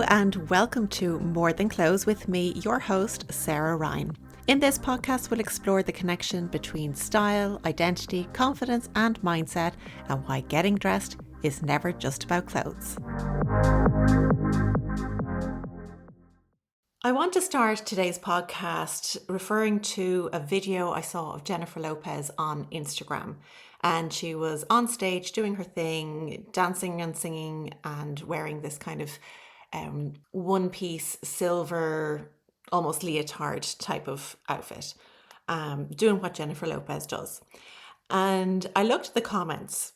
and welcome to More Than Clothes with me, your host, Sarah Ryan. In this podcast, we'll explore the connection between style, identity, confidence, and mindset, and why getting dressed is never just about clothes. I want to start today's podcast referring to a video I saw of Jennifer Lopez on Instagram. And she was on stage doing her thing, dancing and singing and wearing this kind of one-piece silver, almost leotard type of outfit, doing what Jennifer Lopez does. And I looked at the comments,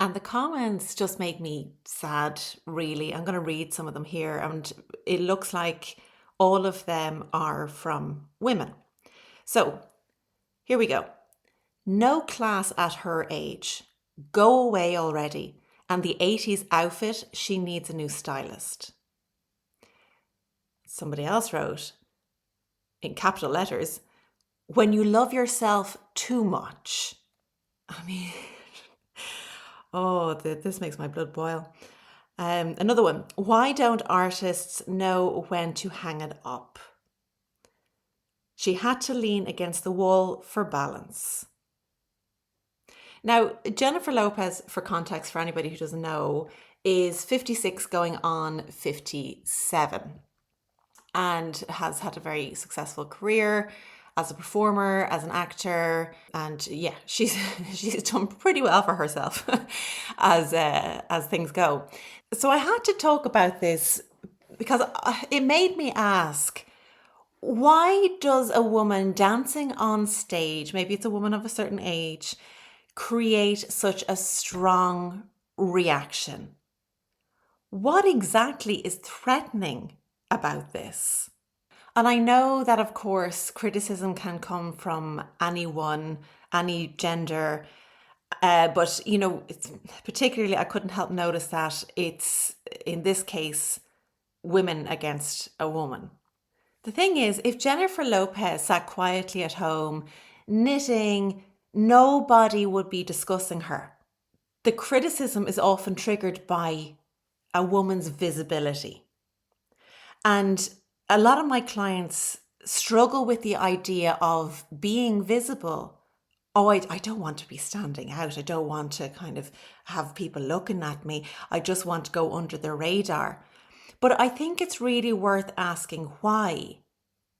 and the comments just made me sad, really. I'm going to read some of them here, and it looks like all of them are from women. So here we go. No class at her age. Go away already. And the 80s outfit, she needs a new stylist. Somebody else wrote, in capital letters, when you love yourself too much. I mean, this makes my blood boil. Another one, why don't artists know when to hang it up? She had to lean against the wall for balance. Now, Jennifer Lopez, for context, for anybody who doesn't know, is 56 going on 57 and has had a very successful career as a performer, as an actor, and yeah, she's done pretty well for herself as things go. So I had to talk about this because it made me ask, why does a woman dancing on stage, maybe it's a woman of a certain age, create such a strong reaction? What exactly is threatening about this? And I know that, of course, criticism can come from anyone, any gender, but, you know, it's particularly, I couldn't help notice that it's, in this case, women against a woman. The thing is, if Jennifer Lopez sat quietly at home, knitting, nobody would be discussing her. The criticism is often triggered by a woman's visibility. And a lot of my clients struggle with the idea of being visible. Oh, I don't want to be standing out. I don't want to kind of have people looking at me. I just want to go under the radar. But I think it's really worth asking why.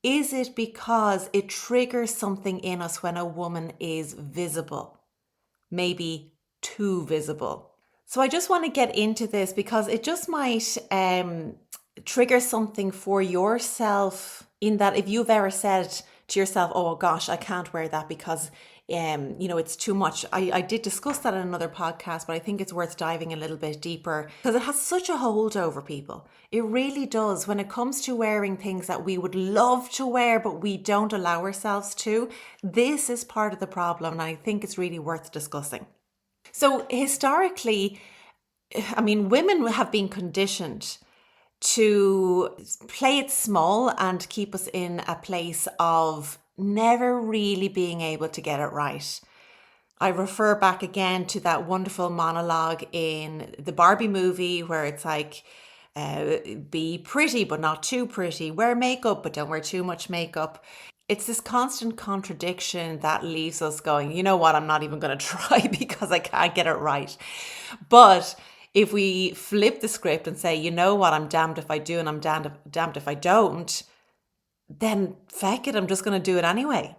Is it because it triggers something in us when a woman is visible? Maybe too visible. So I just want to get into this because it just might trigger something for yourself, in that if you've ever said to yourself, oh gosh, I can't wear that because it's too much. I did discuss that in another podcast, but I think it's worth diving a little bit deeper because it has such a hold over people. It really does. When it comes to wearing things that we would love to wear, but we don't allow ourselves to, this is part of the problem, and I think it's really worth discussing. So historically, I mean, women have been conditioned to play it small and keep us in a place of never really being able to get it right. I refer back again to that wonderful monologue in the Barbie movie where it's like, be pretty but not too pretty, wear makeup but don't wear too much makeup. It's this constant contradiction that leaves us going, you know what, I'm not even going to try because I can't get it right. But if we flip the script and say, you know what, I'm damned if I do and I'm damned if I don't, then feck it, I'm just going to do it anyway.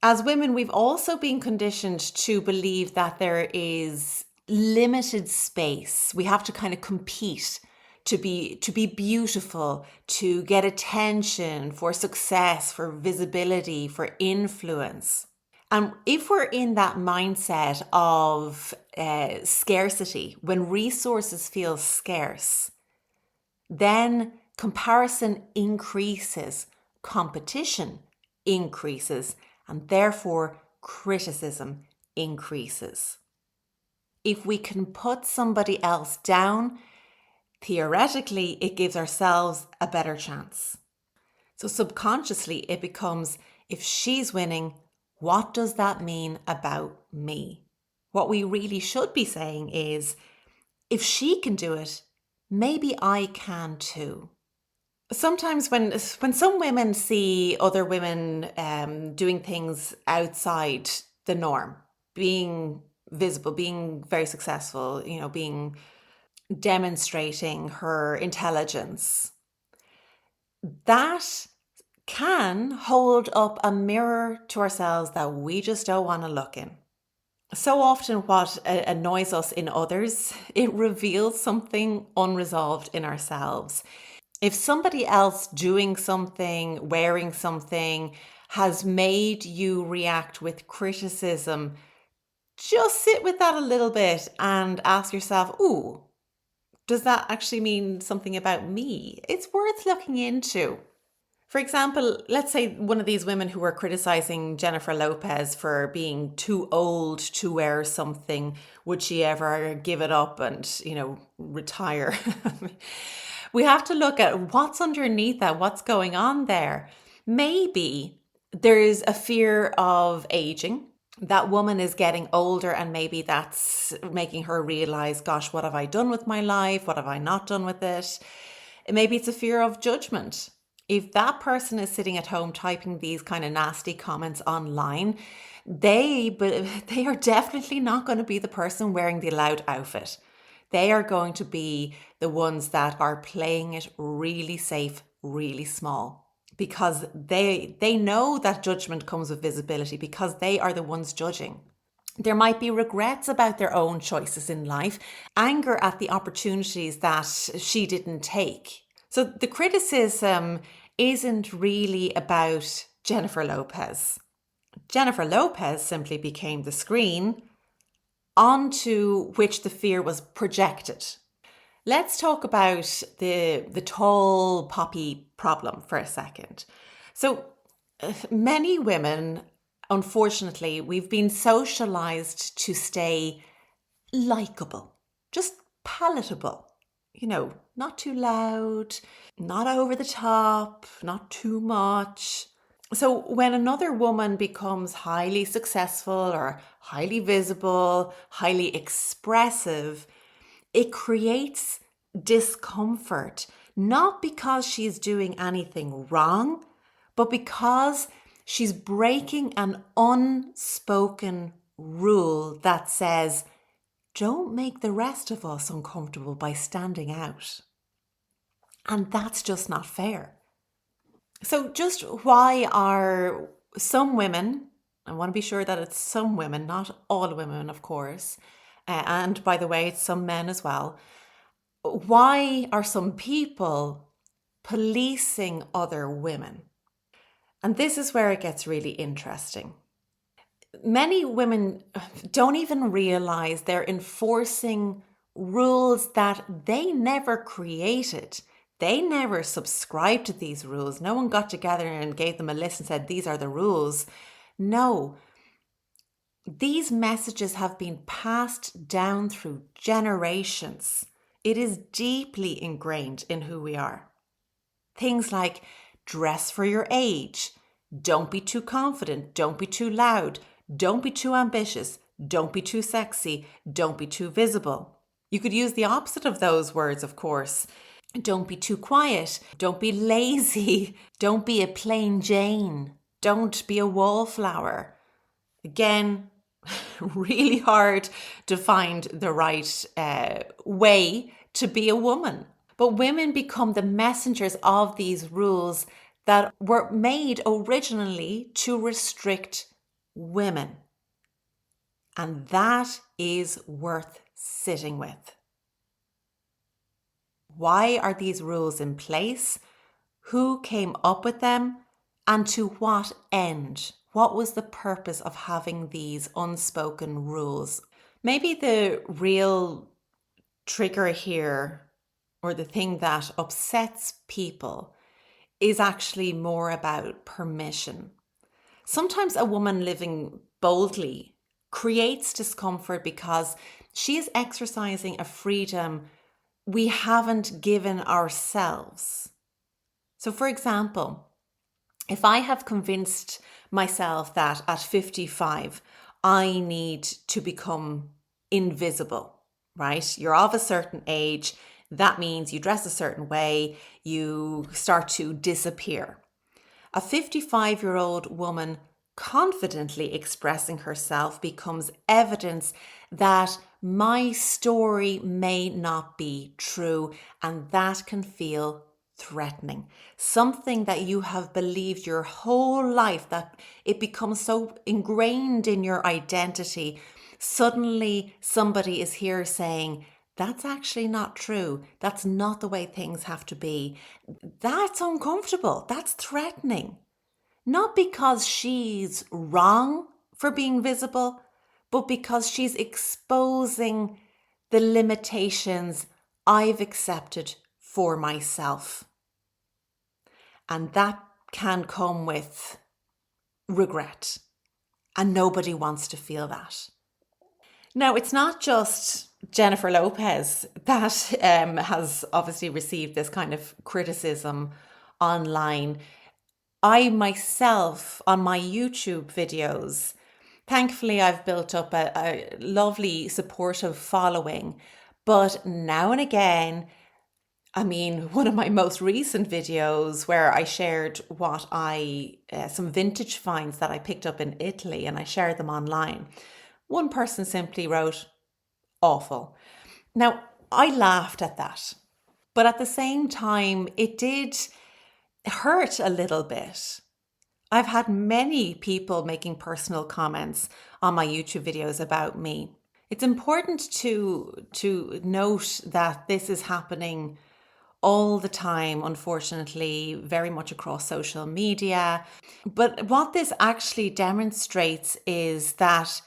As women, we've also been conditioned to believe that there is limited space. We have to kind of compete to be beautiful, to get attention, for success, for visibility, for influence. And if we're in that mindset of scarcity, when resources feel scarce, then comparison increases, competition increases, and therefore criticism increases. If we can put somebody else down, theoretically, it gives ourselves a better chance. So subconsciously, it becomes, if she's winning, what does that mean about me? What we really should be saying is, if she can do it, maybe I can too. Sometimes when some women see other women doing things outside the norm, being visible, being very successful, being demonstrating her intelligence, that can hold up a mirror to ourselves that we just don't want to look in. So often what annoys us in others, it reveals something unresolved in ourselves. If somebody else doing something, wearing something has made you react with criticism, just sit with that a little bit and ask yourself, ooh, does that actually mean something about me? It's worth looking into. For example, let's say one of these women who were criticizing Jennifer Lopez for being too old to wear something, would she ever give it up and, retire? We have to look at what's underneath that, what's going on there. Maybe there's a fear of aging. That woman is getting older and maybe that's making her realize, gosh, what have I done with my life? What have I not done with it? Maybe it's a fear of judgment. If that person is sitting at home typing these kind of nasty comments online, they are definitely not going to be the person wearing the loud outfit. They are going to be the ones that are playing it really safe, really small, because they know that judgment comes with visibility because they are the ones judging. There might be regrets about their own choices in life, anger at the opportunities that she didn't take. So the criticism isn't really about Jennifer Lopez. Jennifer Lopez simply became the screen onto which the fear was projected. Let's talk about the tall poppy problem for a second. So many women, unfortunately, we've been socialized to stay likable, just palatable, not too loud, not over the top, not too much. So when another woman becomes highly successful or highly visible, highly expressive, it creates discomfort, not because she's doing anything wrong, but because she's breaking an unspoken rule that says, don't make the rest of us uncomfortable by standing out. And that's just not fair. So just why are some women, I want to be sure that it's some women, not all women, of course, and by the way, it's some men as well, why are some people policing other women? And this is where it gets really interesting. Many women don't even realize they're enforcing rules that they never created. They never subscribed to these rules. No one got together and gave them a list and said, these are the rules. No. These messages have been passed down through generations. It is deeply ingrained in who we are. Things like dress for your age, don't be too confident, don't be too loud, don't be too ambitious, don't be too sexy, don't be too visible. You could use the opposite of those words, of course. Don't be too quiet, don't be lazy, don't be a plain Jane, don't be a wallflower. Again, really hard to find the right way to be a woman. But women become the messengers of these rules that were made originally to restrict women. And that is worth sitting with. Why are these rules in place? Who came up with them? And to what end? What was the purpose of having these unspoken rules? Maybe the real trigger here, or the thing that upsets people, is actually more about permission. Sometimes a woman living boldly creates discomfort because she is exercising a freedom we haven't given ourselves. So, for example, if I have convinced myself that at 55, I need to become invisible, right? You're of a certain age. That means you dress a certain way, you start to disappear. A 55-year-old woman confidently expressing herself becomes evidence that my story may not be true, and that can feel threatening. Something that you have believed your whole life, that it becomes so ingrained in your identity. Suddenly somebody is here saying, that's actually not true. That's not the way things have to be. That's uncomfortable. That's threatening. Not because she's wrong for being visible, but because she's exposing the limitations I've accepted for myself. And that can come with regret. And nobody wants to feel that. Now, it's not just Jennifer Lopez that has obviously received this kind of criticism online. I myself, on my YouTube videos, thankfully I've built up a lovely supportive following. But now and again, one of my most recent videos where I shared some vintage finds that I picked up in Italy, and I shared them online. One person simply wrote, awful. Now, I laughed at that, but at the same time, it did hurt a little bit. I've had many people making personal comments on my YouTube videos about me. It's important to note that this is happening all the time, unfortunately, very much across social media. But what this actually demonstrates is that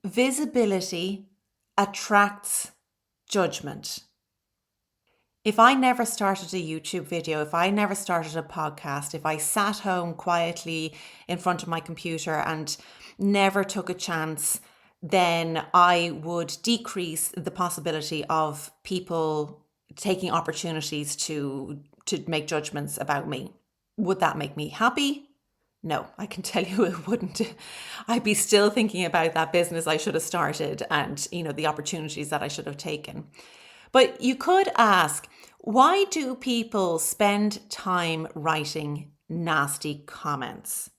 visibility attracts judgment. If I never started a YouTube video, if I never started a podcast, if I sat home quietly in front of my computer and never took a chance, then I would decrease the possibility of people taking opportunities to make judgments about me. Would that make me happy? No, I can tell you it wouldn't. I'd be still thinking about that business I should have started and, the opportunities that I should have taken. But you could ask, why do people spend time writing nasty comments?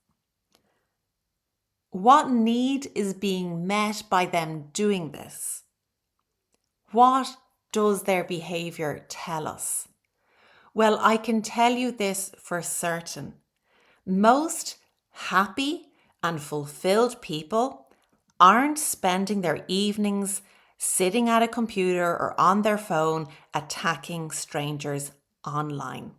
What need is being met by them doing this? What does their behavior tell us? Well, I can tell you this for certain. Most happy and fulfilled people aren't spending their evenings sitting at a computer or on their phone attacking strangers online.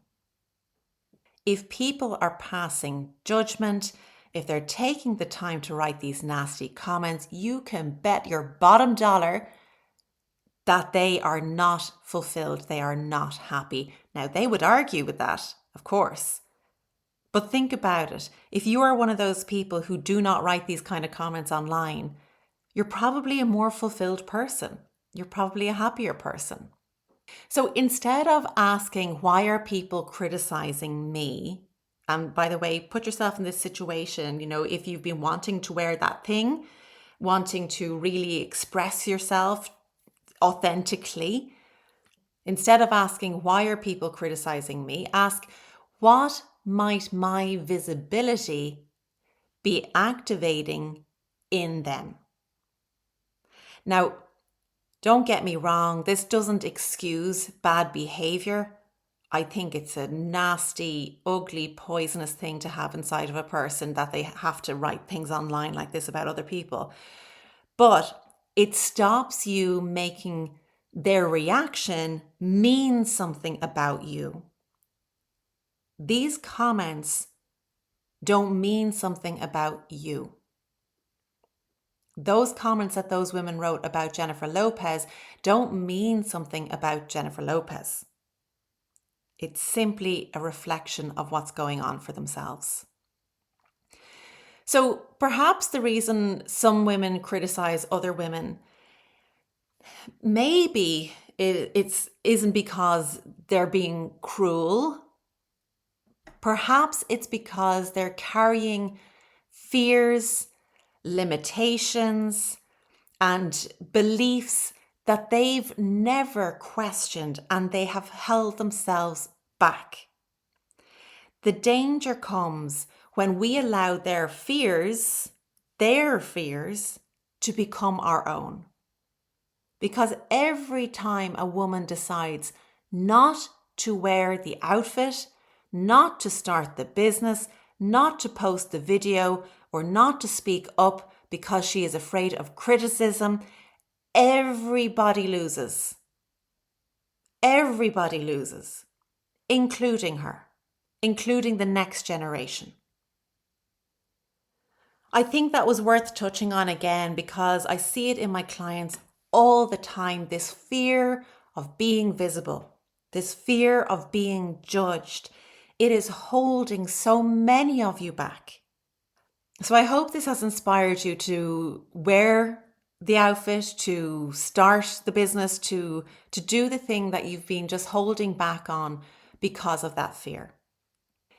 If people are passing judgment, if they're taking the time to write these nasty comments, you can bet your bottom dollar that they are not fulfilled, they are not happy. Now, they would argue with that, of course. But think about it. If you are one of those people who do not write these kind of comments online, you're probably a more fulfilled person. You're probably a happier person. So instead of asking, why are people criticizing me? And by the way, put yourself in this situation, if you've been wanting to wear that thing, wanting to really express yourself authentically, instead of asking, why are people criticizing me? Ask, what might my visibility be activating in them? Now, don't get me wrong, this doesn't excuse bad behavior. I think it's a nasty, ugly, poisonous thing to have inside of a person, that they have to write things online like this about other people. But it stops you making their reaction mean something about you. These comments don't mean something about you. Those comments that those women wrote about Jennifer Lopez don't mean something about Jennifer Lopez. It's simply a reflection of what's going on for themselves. So perhaps the reason some women criticize other women, maybe it isn't because they're being cruel. Perhaps it's because they're carrying fears, limitations, and beliefs that they've never questioned and they have held themselves back. The danger comes when we allow their fears, to become our own. Because every time a woman decides not to wear the outfit, not to start the business, not to post the video, or not to speak up because she is afraid of criticism, everybody loses. Everybody loses, including her, including the next generation. I think that was worth touching on again because I see it in my clients all the time, this fear of being visible, this fear of being judged. It is holding so many of you back. So I hope this has inspired you to wear the outfit, to start the business, to do the thing that you've been just holding back on because of that fear.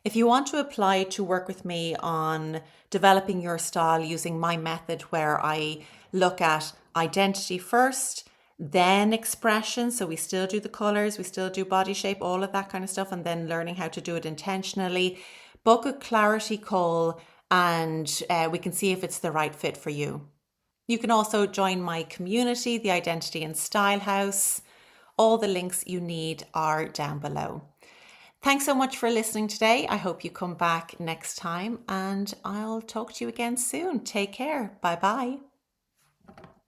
If you want to apply to work with me on developing your style using my method where I look at identity first, then expression, so we still do the colors, we still do body shape, all of that kind of stuff, and then learning how to do it intentionally, book a clarity call and we can see if it's the right fit for you. You can also join my community, the Identity and Style House. All the links you need are down below. Thanks so much for listening today. I hope you come back next time and I'll talk to you again soon. Take care. Bye bye.